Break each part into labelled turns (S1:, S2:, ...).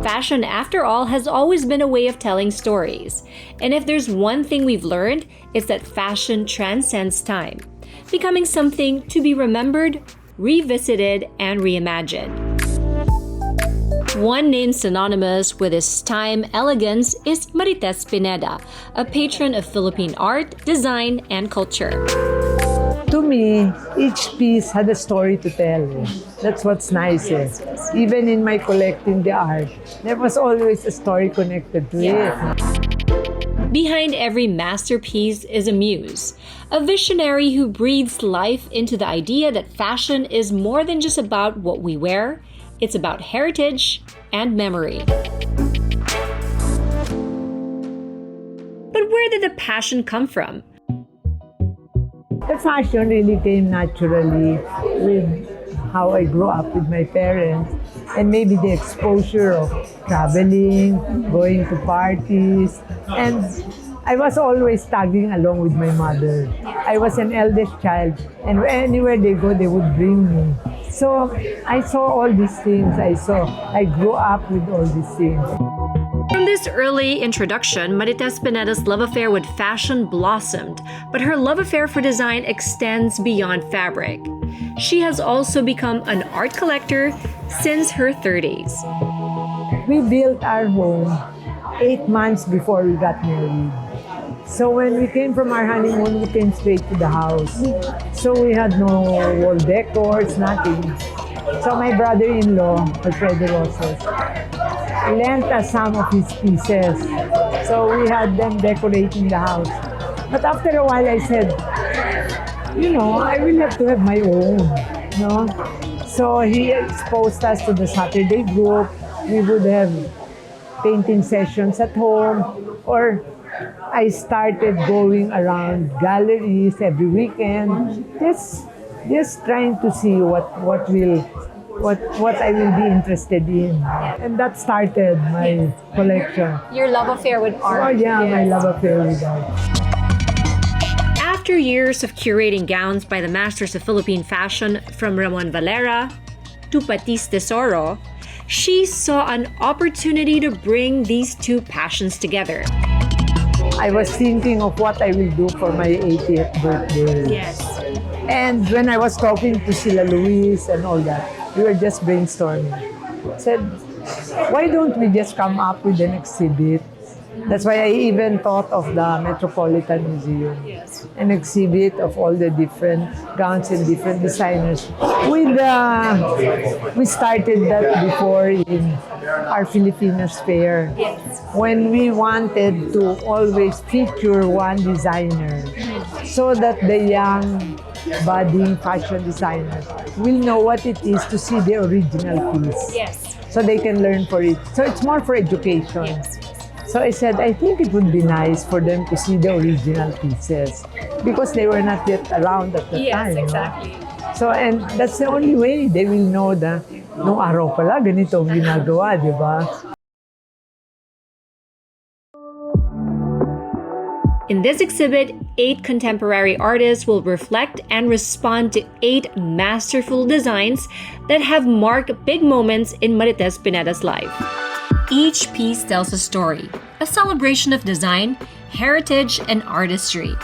S1: Fashion, after all, has always been a way of telling stories. And if there's one thing we've learned, it's that fashion transcends time, becoming something to be remembered, revisited, and reimagined. One name synonymous with this time elegance is Maritess Pineda, a patron of Philippine art, design, and culture.
S2: To me, each piece had a story to tell. That's what's nice.
S1: Yes.
S2: Even in my collecting the art, there was always a story connected to it.
S1: Behind every masterpiece is a muse, a visionary who breathes life into the idea that fashion is more than just about what we wear, it's about heritage and memory. But where did the passion come from?
S2: The fashion really came naturally with how I grew up with my parents and maybe the exposure of traveling, going to parties, and I was always tagging along with my mother. I was an eldest child, and anywhere they go, they would bring me. So I saw all these things. I grew up with all these things.
S1: From this early introduction, Maritess Pineda's love affair with fashion blossomed, but her love affair for design extends beyond fabric. She has also become an art collector since her 30s.
S2: We built our home 8 months before we got married. So when we came from our honeymoon, we came straight to the house. So we had no wall decors, nothing. So my brother-in-law, Alfredo Rosas, lent us some of his pieces. So we had them decorating the house. But after a while, I said, I will have to have my own. So he exposed us to the Saturday group. We would have painting sessions at home, or I started going around galleries every weekend, just trying to see what I will be interested in. And that started my collection.
S1: Your love affair with art.
S2: Oh yeah, my love affair with art.
S1: After years of curating gowns by the masters of Philippine fashion, from Ramon Valera to Patis Tesoro, she saw an opportunity to bring these two passions together.
S2: I was thinking of what I will do for my 80th birthday.
S1: Yes.
S2: And when I was talking to Sila Luis and all that, we were just brainstorming. I said, why don't we just come up with an exhibit? That's why I even thought of the Metropolitan Museum.
S1: Yes.
S2: An exhibit of all the different gowns and different designers. We started that before in our Filipinas fair.
S1: Yes.
S2: When we wanted to always feature one designer so that the young budding fashion designers will know what it is to see the original piece.
S1: Yes.
S2: So they can learn for it. So it's more for education.
S1: Yes.
S2: So I said, I think it would be nice for them to see the original pieces because they were not yet around at the time.
S1: Yes, exactly.
S2: So, and that's the only way they will know na nung araw pala, ganito ang ginagawa, di ba?
S1: In this exhibit, 8 contemporary artists will reflect and respond to 8 masterful designs that have marked big moments in Maritess Pineda's life. Each piece tells a story, a celebration of design, heritage, and artistry.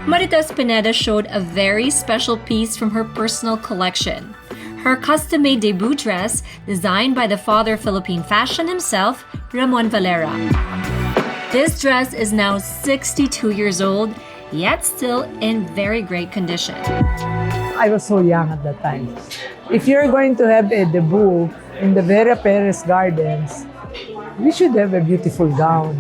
S1: Maritess Pineda showed a very special piece from her personal collection. Her custom-made debut dress, designed by the father of Philippine fashion himself, Ramon Valera. This dress is now 62 years old, yet still in very great condition.
S2: I was so young at that time. If you're going to have a debut in the Vera Perez Gardens, we should have a beautiful gown.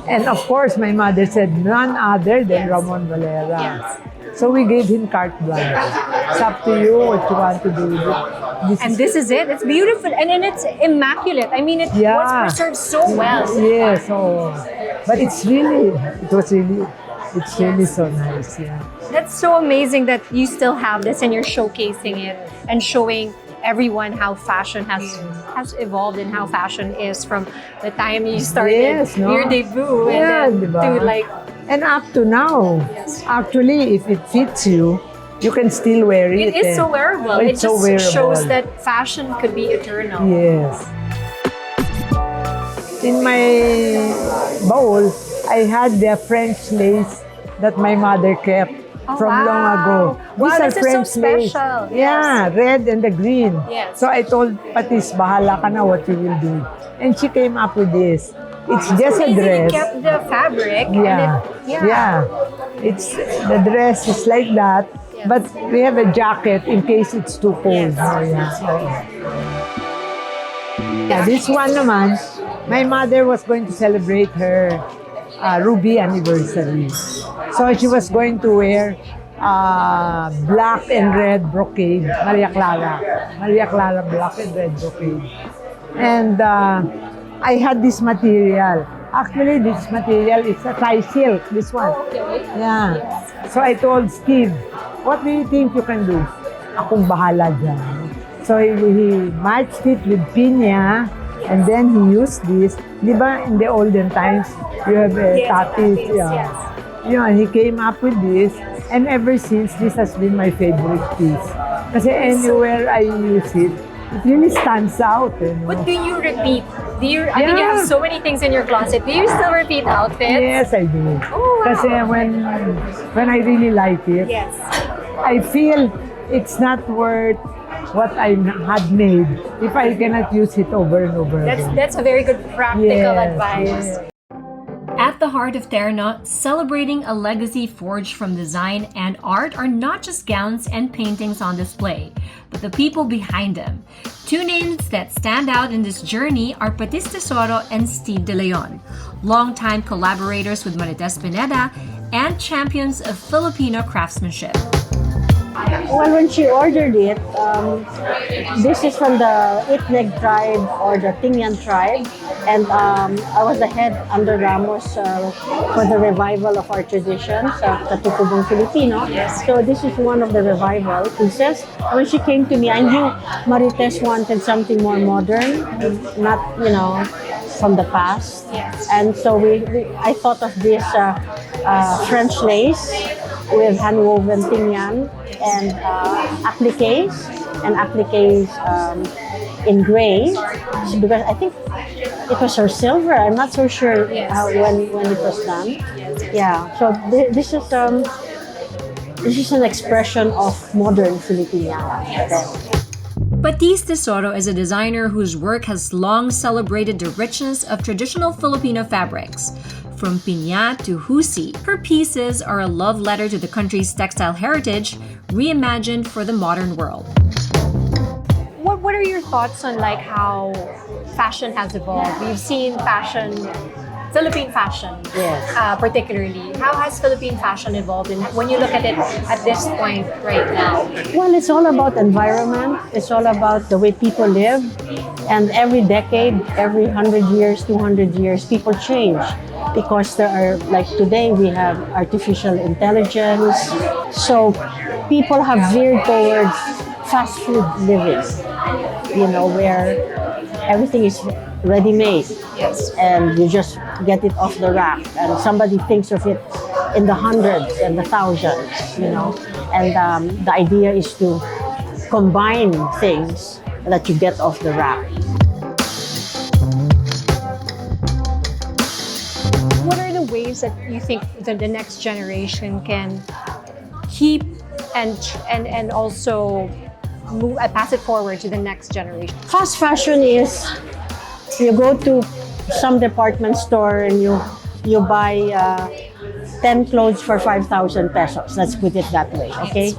S2: And of course, my mother said none other than Ramon Valera.
S1: Yes.
S2: So we gave him carte blanche. It's up to you what you want to do with it.
S1: This is it. It's beautiful and it's immaculate. I mean, it was preserved so well.
S2: Yes, but it's really so nice. Yeah.
S1: That's so amazing that you still have this and you're showcasing it and showing everyone how fashion has evolved and how fashion is from the time you started your debut and then to like...
S2: And up to now, actually, if it fits you, you can still wear it.
S1: It is so wearable. It just shows that fashion could be eternal.
S2: Yes. in my bowl, I had the French lace that my mother kept from long ago.
S1: Wow, this is so
S2: lace.
S1: special.
S2: Yeah, red and the green.
S1: Yes.
S2: So I told Patis, bahala ka na what you will do. And she came up with this. It's just a
S1: Amazing,
S2: dress.
S1: you kept the fabric.
S2: Yeah.
S1: And yeah.
S2: It's the dress is like that, but we have a jacket in case it's too cold.
S1: Yes.
S2: Yeah, this one naman, my mother was going to celebrate her ruby anniversary. So she was going to wear black and red brocade, Maria Clara. Maria Clara black and red brocade. And I had this material. Actually, this material is a tri-silk, this one. Yeah. So I told Steve, what do you think you can do? Akong bahala dyan. So he matched it with pinya, and then he used this. Di ba, in the olden times, you have a Patis. Yeah. Yeah, he came up with this, and ever since, this has been my favorite piece. Kasi anywhere I use it, it really stands out. You know?
S1: What do you repeat? I mean, you have so many things in your closet. Do you still repeat outfits?
S2: Yes, I do.
S1: Oh, wow.
S2: Kasi when I really like it,
S1: Yes.
S2: I feel it's not worth what I had made if I cannot use it over and over again.
S1: That's a very good practical advice.
S2: Yes.
S1: At the heart of Terno, celebrating a legacy forged from design and art are not just gowns and paintings on display, but the people behind them. Two names that stand out in this journey are Patis Tesoro and Steve De Leon, longtime collaborators with Maritess Pineda and champions of Filipino craftsmanship.
S3: Well, when she ordered it, this is from the Itneg tribe or the Tingyan tribe, and I was the head under Ramos for the revival of our traditions, Katutubong Filipino. So this is one of the revival pieces. When she came to me, I knew Maritess wanted something more modern, not from the past. And so I thought of this French lace with hand-woven tingyan and appliques in gray, because I think it was her silver. I'm not so sure when it was done. Yeah, so this is an expression of modern Filipiniana.
S1: Patis Tesoro is a designer whose work has long celebrated the richness of traditional Filipino fabrics. From piña to husi, her pieces are a love letter to the country's textile heritage, reimagined for the modern world. What are your thoughts on how fashion has evolved? We've seen fashion, Philippine fashion, particularly. How has Philippine fashion evolved? And when you look at it at this point right now?
S3: Well, it's all about environment. It's all about the way people live. And every decade, every 100 years, 200 years, people change. Because there are, like today, we have artificial intelligence. So people have veered towards fast food living, where everything is ready-made.
S1: Yes.
S3: And you just get it off the rack. And somebody thinks of it in the hundreds and the thousands, And the idea is to combine things that you get off the rack.
S1: What are the ways that you think that the next generation can keep and also pass it forward to the next generation?
S3: Fast fashion is you go to some department store and you buy 10 clothes for 5,000 pesos. Let's put it that way, okay?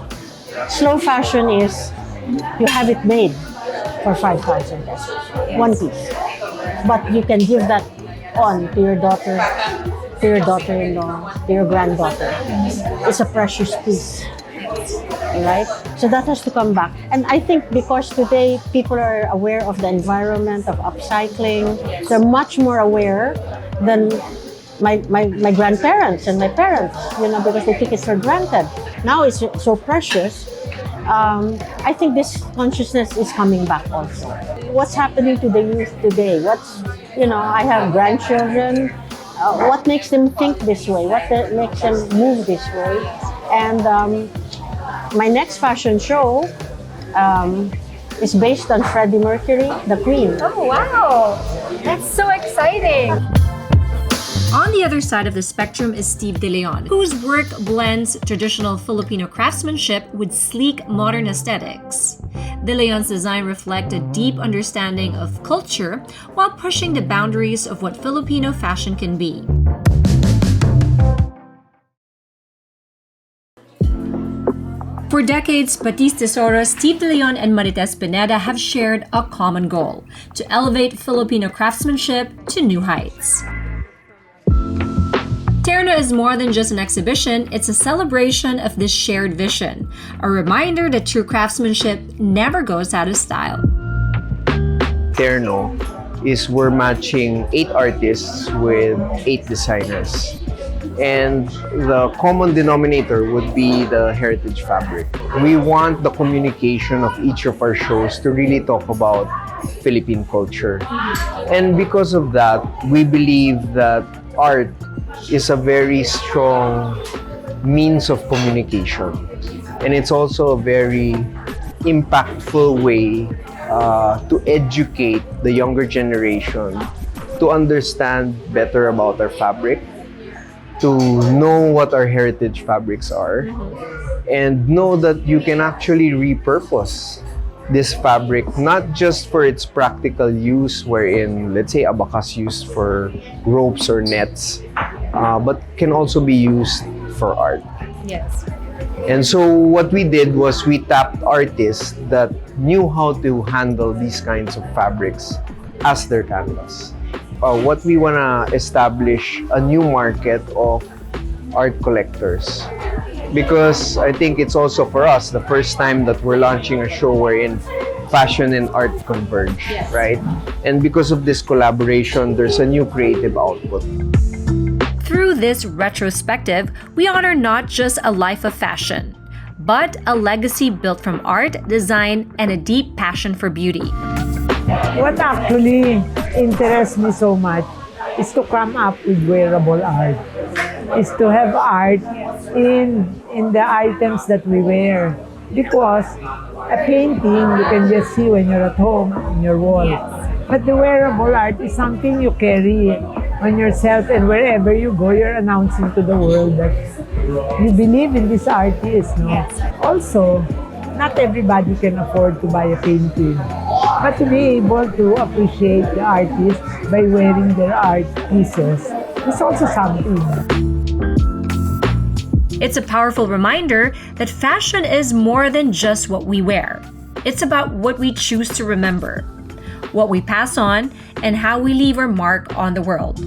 S3: Slow fashion is you have it made for 5,000 pesos, one piece. But you can give that on to your daughter, to your daughter-in-law, to your granddaughter. It's a precious piece, right? So that has to come back. And I think because today people are aware of the environment, of upcycling, they're much more aware than my grandparents and my parents, because they take it for granted. Now it's so precious. I think this consciousness is coming back also. What's happening to the youth today? I have grandchildren. What makes them think this way? What makes them move this way? And my next fashion show is based on Freddie Mercury, the Queen.
S1: Oh, wow! That's so exciting! On the other side of the spectrum is Steve De Leon, whose work blends traditional Filipino craftsmanship with sleek modern aesthetics. De Leon's design reflect a deep understanding of culture while pushing the boundaries of what Filipino fashion can be. For decades, Patis, Tesoro, Steve De Leon, and Maritess Pineda have shared a common goal: to elevate Filipino craftsmanship to new heights. Terno is more than just an exhibition, it's a celebration of this shared vision, a reminder that true craftsmanship never goes out of style.
S4: Terno is we're matching 8 artists with 8 designers. And the common denominator would be the heritage fabric. We want the communication of each of our shows to really talk about Philippine culture. And because of that, we believe that art is a very strong means of communication. And it's also a very impactful way to educate the younger generation to understand better about our fabric, to know what our heritage fabrics are, and know that you can actually repurpose this fabric not just for its practical use, wherein, let's say, abacus used for ropes or nets, but can also be used for art.
S1: Yes.
S4: And so what we did was we tapped artists that knew how to handle these kinds of fabrics as their canvas. What we want to establish a new market of art collectors, because I think it's also for us the first time that we're launching a show wherein fashion and art converge,
S1: yes,
S4: right? And because of this collaboration, there's a new creative output.
S1: Through this retrospective, we honor not just a life of fashion, but a legacy built from art, design, and a deep passion for beauty.
S2: What actually interests me so much is to come up with wearable art. Is to have art in the items that we wear. Because a painting you can just see when you're at home on your wall. But the wearable art is something you carry on yourself, and wherever you go, you're announcing to the world that you believe in this artist. No? Also, not everybody can afford to buy a painting. But to be able to appreciate the artist by wearing their art pieces is also something.
S1: It's a powerful reminder that fashion is more than just what we wear. It's about what we choose to remember, what we pass on, and how we leave our mark on the world.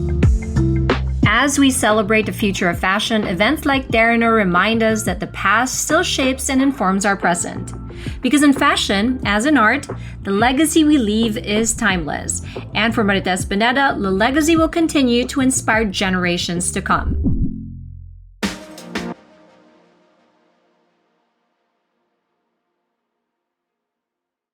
S1: As we celebrate the future of fashion, events like Terno remind us that the past still shapes and informs our present. Because in fashion, as in art, the legacy we leave is timeless. And for Maritess Pineda, the legacy will continue to inspire generations to come.